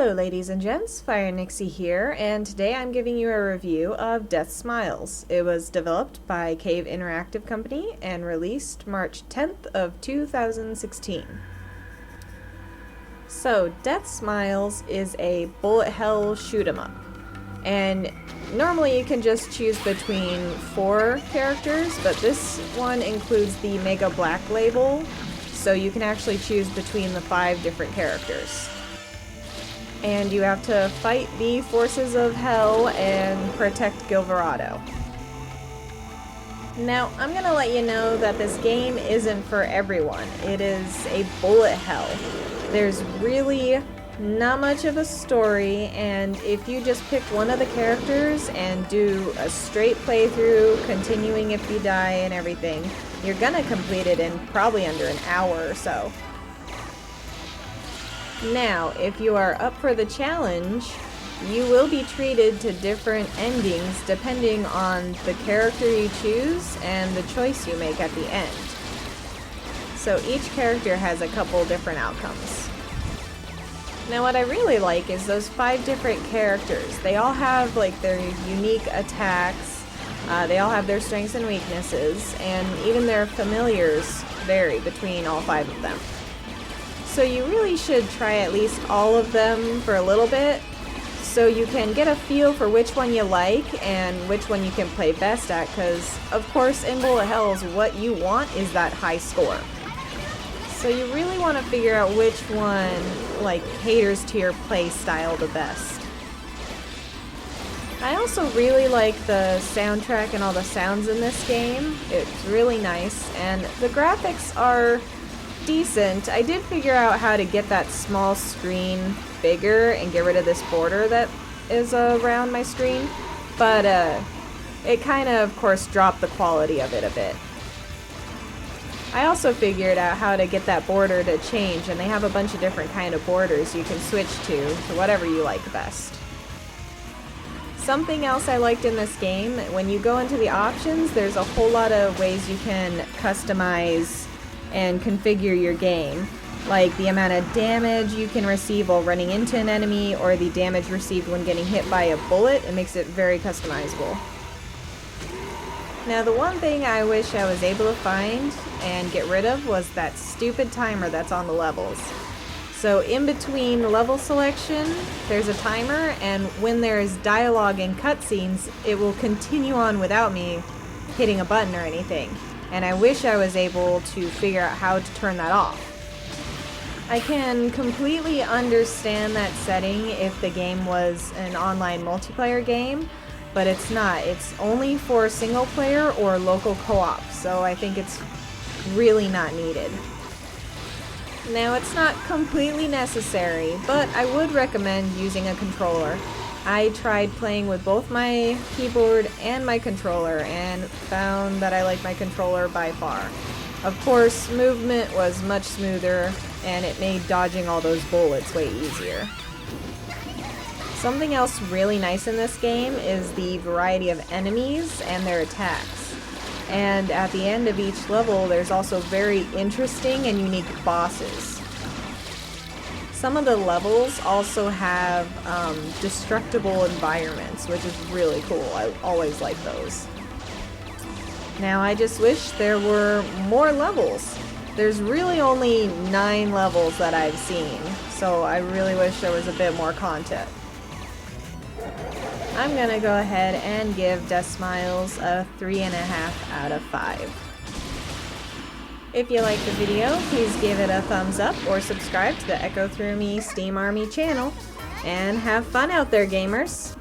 Hello ladies and gents, FyreNyxie here, and today I'm giving you a review of Deathsmiles. It was developed by Cave Interactive Company and released March 10th of 2016. So, Deathsmiles is a bullet hell shoot 'em up. And normally you can just choose between 4 characters, but this one includes the Mega Black label, so you can actually choose between the 5 different characters. And you have to fight the forces of hell and protect Gilverado. Now, I'm gonna let you know that this game isn't for everyone. It is a bullet hell. There's really not much of a story, and if you just pick one of the characters and do a straight playthrough, continuing if you die and everything, you're gonna complete it in probably under an hour or so. Now, if you are up for the challenge, you will be treated to different endings depending on the character you choose and the choice you make at the end. So each character has a couple different outcomes. Now what I really like is those 5 different characters. They all have like their unique attacks, they all have their strengths and weaknesses, and even their familiars vary between all 5 of them. So you really should try at least all of them for a little bit, so you can get a feel for which one you like and which one you can play best at, because of course in bullet hells what you want is that high score. So you really want to figure out which one like caters to your play style the best. I also really like the soundtrack and all the sounds in this game. It's really nice, and the graphics are decent. I did figure out how to get that small screen bigger and get rid of this border that is around my screen, but it kind of course dropped the quality of it a bit. I also figured out how to get that border to change, and they have a bunch of different kind of borders you can switch to whatever you like best. Something else I liked in this game, when you go into the options, there's a whole lot of ways you can customize and configure your game, like the amount of damage you can receive while running into an enemy, or the damage received when getting hit by a bullet. It makes it very customizable. Now the one thing I wish I was able to find and get rid of was that stupid timer that's on the levels. So in between level selection, there's a timer, and when there's dialogue and cutscenes, it will continue on without me hitting a button or anything. And I wish I was able to figure out how to turn that off. I can completely understand that setting if the game was an online multiplayer game, but it's not. It's only for single player or local co-op, so I think it's really not needed. Now, it's not completely necessary, but I would recommend using a controller. I tried playing with both my keyboard and my controller and found that I like my controller by far. Of course, movement was much smoother, and it made dodging all those bullets way easier. Something else really nice in this game is the variety of enemies and their attacks. And at the end of each level, there's also very interesting and unique bosses. Some of the levels also have destructible environments, which is really cool. I always like those. Now, I just wish there were more levels. There's really only 9 levels that I've seen, so I really wish there was a bit more content. I'm gonna go ahead and give Deathsmiles a 3.5 out of 5. If you liked the video, please give it a thumbs up or subscribe to the Echo Through Me Steam Army channel. And have fun out there, gamers!